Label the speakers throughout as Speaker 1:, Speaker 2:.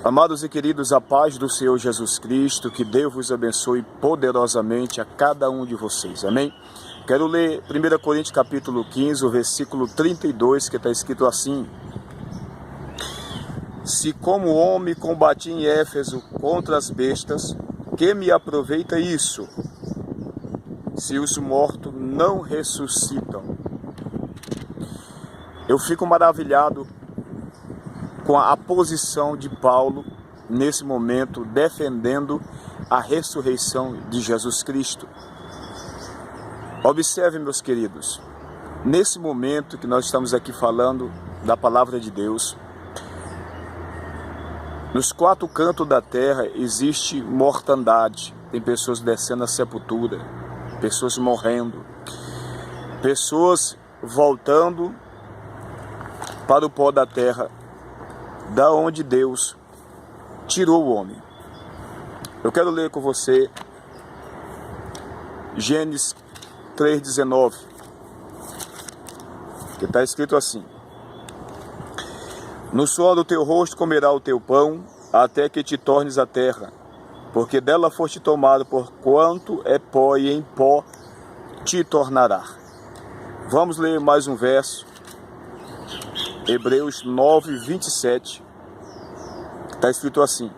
Speaker 1: Amados e queridos, a paz do Senhor Jesus Cristo, que Deus vos abençoe poderosamente a cada um de vocês, amém? Quero ler 1 Coríntios capítulo 15, o versículo 32, que está escrito assim: Se como homem combati em Éfeso contra as bestas, que me aproveita isso, se os mortos não ressuscitam? Eu fico maravilhado com a posição de Paulo, nesse momento, defendendo a ressurreição de Jesus Cristo. Observe, meus queridos, nesse momento que nós estamos aqui falando da palavra de Deus, nos quatro cantos da terra existe mortandade, tem pessoas descendo à sepultura, pessoas morrendo, pessoas voltando para o pó da terra, da onde Deus tirou o homem. Eu quero ler com você Gênesis 3,19, que está escrito assim: No suor do teu rosto comerá o teu pão, até que te tornes a terra, porque dela foste tomado, porquanto é pó, e em pó te tornará. Vamos ler mais um verso, Hebreus 9, 27, está escrito assim: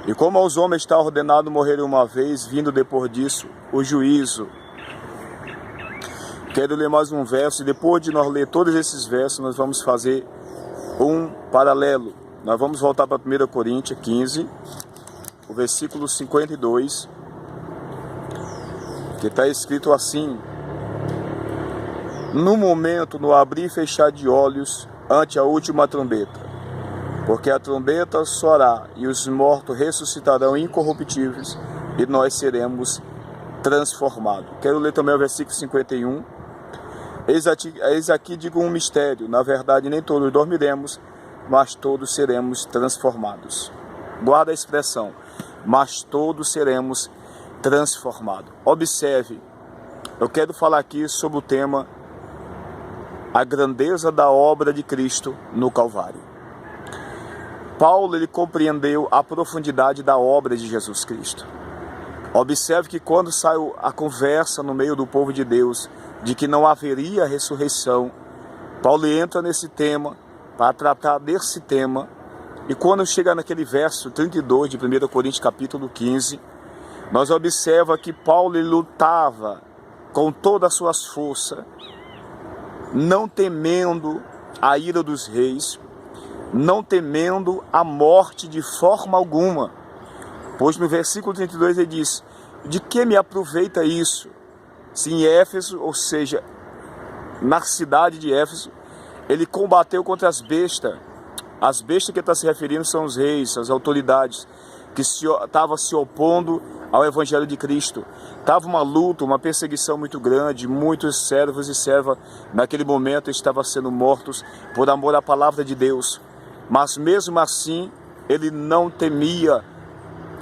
Speaker 1: E como aos homens está ordenado morrer uma vez, vindo depois disso o juízo. Quero ler mais um verso, e depois de nós ler todos esses versos, nós vamos fazer um paralelo. Nós vamos voltar para 1 Coríntios 15, o versículo 52, que está escrito assim: No momento, no abrir e fechar de olhos, ante a última trombeta, porque a trombeta soará, e os mortos ressuscitarão incorruptíveis, e nós seremos transformados. Quero ler também o versículo 51. Eis aqui digo um mistério, na verdade nem todos dormiremos, mas todos seremos transformados. Guarda a expressão, mas todos seremos transformados. Observe, eu quero falar aqui sobre o tema a grandeza da obra de Cristo no Calvário. Paulo, ele compreendeu a profundidade da obra de Jesus Cristo. Observe que quando saiu a conversa no meio do povo de Deus de que não haveria ressurreição, Paulo entra nesse tema para tratar desse tema, e quando chega naquele verso 32 de 1 Coríntios capítulo 15, nós observamos que Paulo, ele lutava com todas as suas forças, não temendo a ira dos reis, não temendo a morte de forma alguma. Pois no versículo 32 ele diz: De que me aproveita isso? Se em Éfeso, ou seja, na cidade de Éfeso, ele combateu contra as bestas. As bestas que ele está se referindo são os reis, as autoridades, que estavam se opondo ao Evangelho de Cristo. Estava uma luta, uma perseguição muito grande, muitos servos e servas naquele momento estavam sendo mortos por amor à palavra de Deus. Mas mesmo assim, ele não temia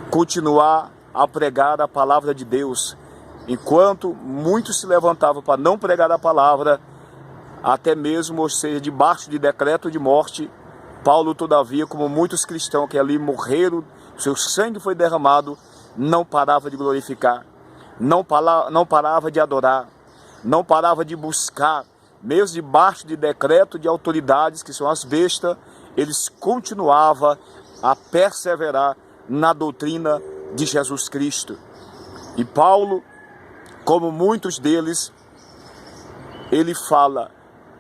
Speaker 1: continuar a pregar a palavra de Deus. Enquanto muitos se levantavam para não pregar a palavra, até mesmo, ou seja, debaixo de decreto de morte, Paulo, todavia, como muitos cristãos que ali morreram, seu sangue foi derramado, não parava de glorificar, não parava de adorar, não parava de buscar, mesmo debaixo de decreto de autoridades, que são as bestas, eles continuavam a perseverar na doutrina de Jesus Cristo. E Paulo, como muitos deles, ele fala: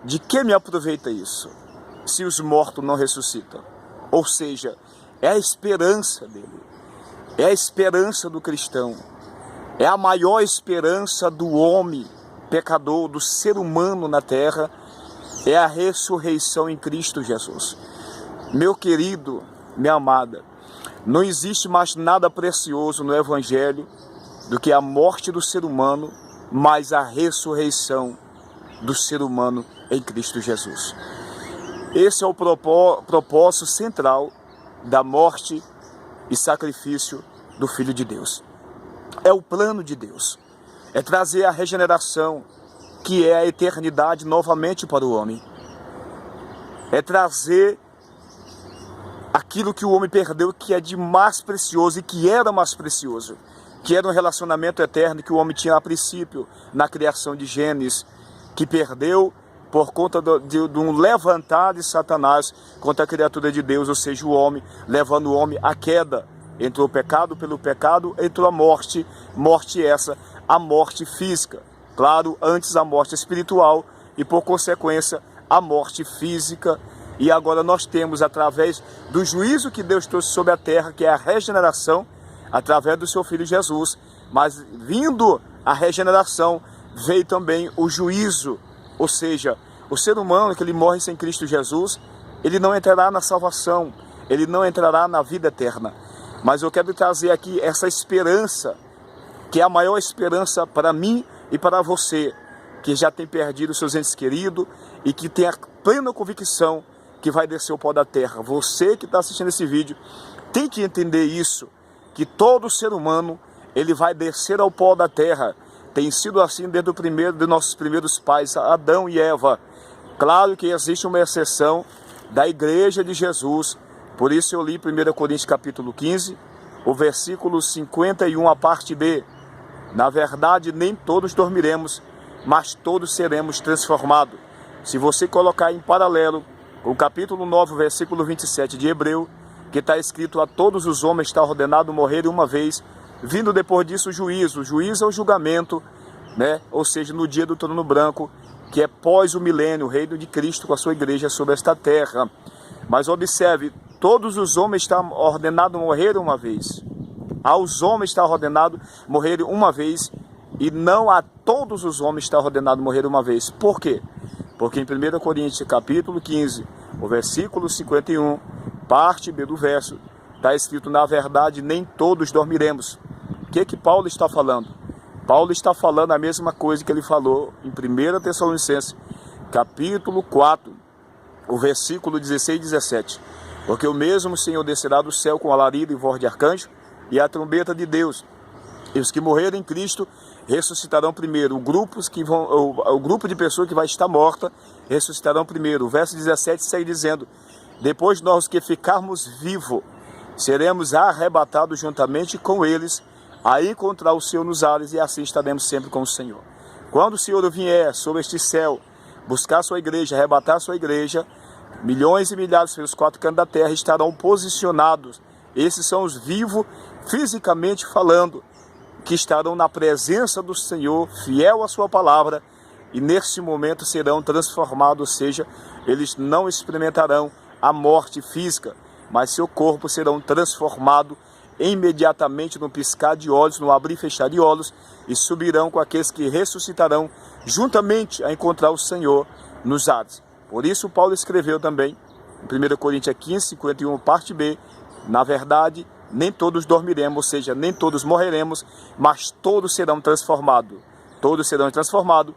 Speaker 1: de que me aproveita isso, se os mortos não ressuscitam? Ou seja, é a esperança dele, é a esperança do cristão, é a maior esperança do homem pecador, do ser humano na terra, é a ressurreição em Cristo Jesus. Meu querido, minha amada, não existe mais nada precioso no Evangelho do que a morte do ser humano, mas a ressurreição do ser humano em Cristo Jesus. Esse é o propósito central da morte e sacrifício do Filho de Deus. É o plano de Deus. É trazer a regeneração, que é a eternidade, novamente para o homem. É trazer aquilo que o homem perdeu, que é de mais precioso e que era mais precioso, que era um relacionamento eterno que o homem tinha a princípio na criação de Gênesis, que perdeu por conta de um levantar de Satanás contra a criatura de Deus, ou seja, o homem, levando o homem à queda. Entrou o pecado, pelo pecado entrou a morte, morte essa, a morte física. Claro, antes a morte espiritual e por consequência a morte física. E agora nós temos, através do juízo que Deus trouxe sobre a terra, que é a regeneração, através do seu Filho Jesus, mas vindo a regeneração, veio também o juízo, ou seja, o ser humano que ele morre sem Cristo Jesus, ele não entrará na salvação, ele não entrará na vida eterna. Mas eu quero trazer aqui essa esperança, que é a maior esperança para mim e para você, que já tem perdido seus entes queridos e que tem a plena convicção que vai descer o pó da terra. Você que está assistindo esse vídeo tem que entender isso, que todo ser humano ele vai descer ao pó da terra. Tem sido assim desde o primeiro de nossos primeiros pais, Adão e Eva. Claro que existe uma exceção da igreja de Jesus. Por isso eu li 1 Coríntios capítulo 15, o versículo 51, a parte B. Na verdade, nem todos dormiremos, mas todos seremos transformados. Se você colocar em paralelo o capítulo 9, versículo 27 de Hebreu, que está escrito: a todos os homens está ordenado morrer uma vez, vindo depois disso o juízo. O juízo é o julgamento, né? Ou seja, no dia do trono branco, que é pós o milênio, o reino de Cristo com a sua igreja sobre esta terra. Mas observe, todos os homens estão ordenados morrer uma vez. Aos homens está ordenado morrer uma vez, e não a todos os homens está ordenado morrer uma vez. Por quê? Porque em 1 Coríntios capítulo 15, o versículo 51, parte B do verso, está escrito: na verdade nem todos dormiremos. O que Paulo está falando? Paulo está falando a mesma coisa que ele falou em 1 Tessalonicenses capítulo 4, o versículo 16 e 17. Porque o mesmo Senhor descerá do céu com alarido e voz de arcanjo e a trombeta de Deus. E os que morrerem em Cristo ressuscitarão primeiro. O grupo de pessoas que vai estar morta ressuscitarão primeiro. O verso 17 segue dizendo: depois nós que ficarmos vivos, seremos arrebatados juntamente com eles a encontrar o Senhor nos ares, e assim estaremos sempre com o Senhor. Quando o Senhor vier sobre este céu, buscar a sua igreja, arrebatar a sua igreja, milhões e milhares pelos quatro cantos da terra estarão posicionados. Esses são os vivos, fisicamente falando, que estarão na presença do Senhor, fiel à sua palavra, e nesse momento serão transformados, ou seja, eles não experimentarão a morte física, mas seu corpo serão transformado imediatamente no piscar de olhos, no abrir e fechar de olhos, e subirão com aqueles que ressuscitarão juntamente a encontrar o Senhor nos ares. Por isso Paulo escreveu também, em 1 Coríntios 15, 51, parte B, na verdade, nem todos dormiremos, ou seja, nem todos morreremos, mas todos serão transformados. Todos serão transformados,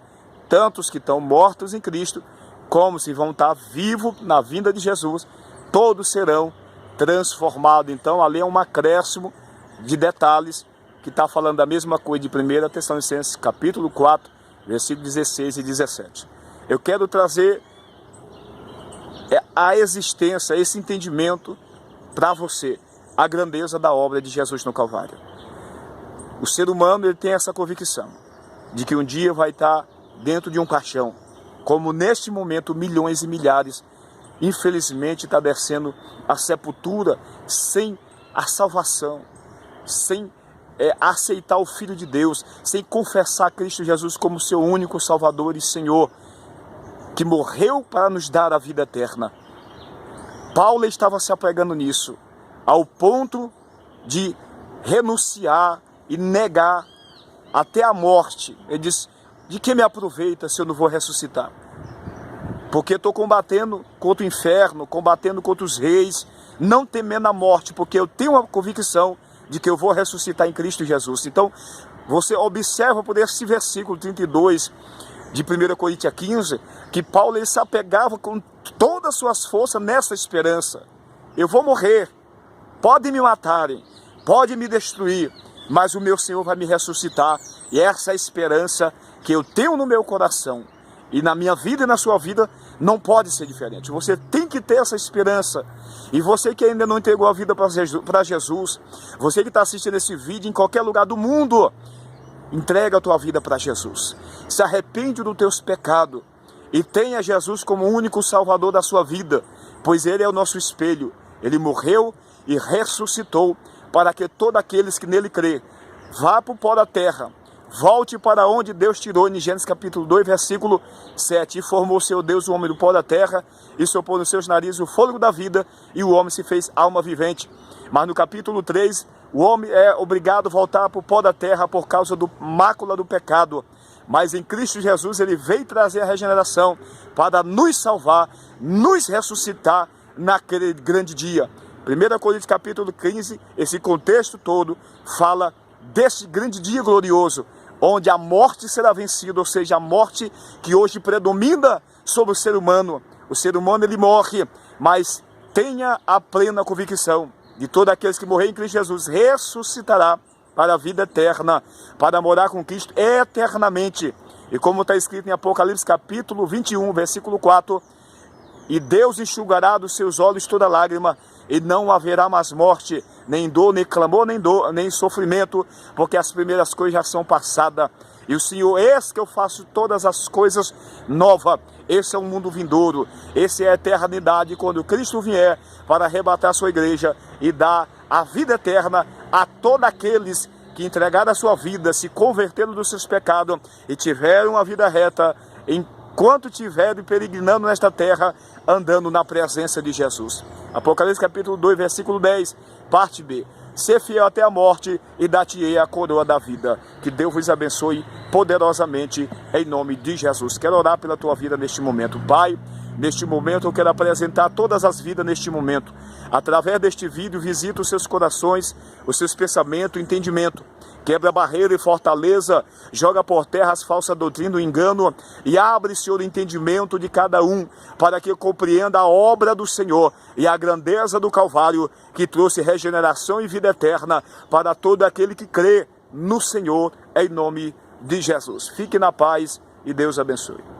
Speaker 1: tanto os que estão mortos em Cristo, como se vão estar vivos na vinda de Jesus, todos serão transformados. Então, ali é um acréscimo de detalhes que está falando a mesma coisa de 1 Tessalonicenses capítulo 4, versículos 16 e 17. Eu quero trazer a existência, esse entendimento para você, a grandeza da obra de Jesus no Calvário. O ser humano ele tem essa convicção de que um dia vai estar dentro de um caixão, como neste momento milhões e milhares, infelizmente, está descendo a sepultura sem a salvação, sem aceitar o Filho de Deus, sem confessar Cristo Jesus como seu único Salvador e Senhor, que morreu para nos dar a vida eterna. Paulo estava se apegando nisso, ao ponto de renunciar e negar até a morte. Ele diz: de que me aproveita se eu não vou ressuscitar? Porque estou combatendo contra o inferno, combatendo contra os reis, não temendo a morte, porque eu tenho uma convicção de que eu vou ressuscitar em Cristo Jesus. Então, você observa por esse versículo 32 de 1 Coríntios 15, que Paulo ele se apegava com todas as suas forças nessa esperança. Eu vou morrer, podem me matarem, podem me destruir, mas o meu Senhor vai me ressuscitar. E essa é a esperança que eu tenho no meu coração. E na minha vida e na sua vida Não pode ser diferente. Você tem que ter essa esperança. E você que ainda não entregou a vida para Jesus, você que está assistindo esse vídeo em qualquer lugar do mundo, entrega a tua vida para Jesus. Se arrepende dos teus pecados e tenha Jesus como único salvador da sua vida, pois Ele é o nosso espelho. Ele morreu e ressuscitou para que todos aqueles que nele crê vá para o pó da terra, volte para onde Deus tirou, em Gênesis capítulo 2, versículo 7. E formou seu Deus o homem do pó da terra, e soprou nos seus narizes o fôlego da vida, e o homem se fez alma vivente. Mas no capítulo 3, o homem é obrigado a voltar para o pó da terra por causa do mácula do pecado. Mas em Cristo Jesus ele veio trazer a regeneração para nos salvar, nos ressuscitar naquele grande dia. 1 Coríntios capítulo 15, esse contexto todo fala desse grande dia glorioso, onde a morte será vencida, ou seja, a morte que hoje predomina sobre o ser humano. O ser humano ele morre, mas tenha a plena convicção de todos aqueles que morrerem em Cristo Jesus ressuscitará para a vida eterna, para morar com Cristo eternamente. E como está escrito em Apocalipse capítulo 21, versículo 4, e Deus enxugará dos seus olhos toda lágrima, e não haverá mais morte, nem dor, nem clamor, nem sofrimento, porque as primeiras coisas já são passadas. E o Senhor, eis que eu faço todas as coisas novas. Esse é o mundo vindouro, esse é a eternidade, quando Cristo vier para arrebatar a sua igreja e dar a vida eterna a todos aqueles que entregaram a sua vida, se converteram dos seus pecados e tiveram uma vida reta, enquanto estiverem peregrinando nesta terra, andando na presença de Jesus. Apocalipse capítulo 2, versículo 10, parte B. Ser fiel até a morte e dar-te-ei a coroa da vida. Que Deus vos abençoe poderosamente em nome de Jesus. Quero orar pela tua vida neste momento. Pai, neste momento eu quero apresentar todas as vidas neste momento. Através deste vídeo, visita os seus corações, os seus pensamentos, entendimento. Quebra a barreira e fortaleza, joga por terra as falsas doutrinas, o engano, e abre, Senhor, o entendimento de cada um, para que compreenda a obra do Senhor e a grandeza do Calvário, que trouxe regeneração e vida eterna para todo aquele que crê no Senhor, em nome de Jesus. Fique na paz e Deus abençoe.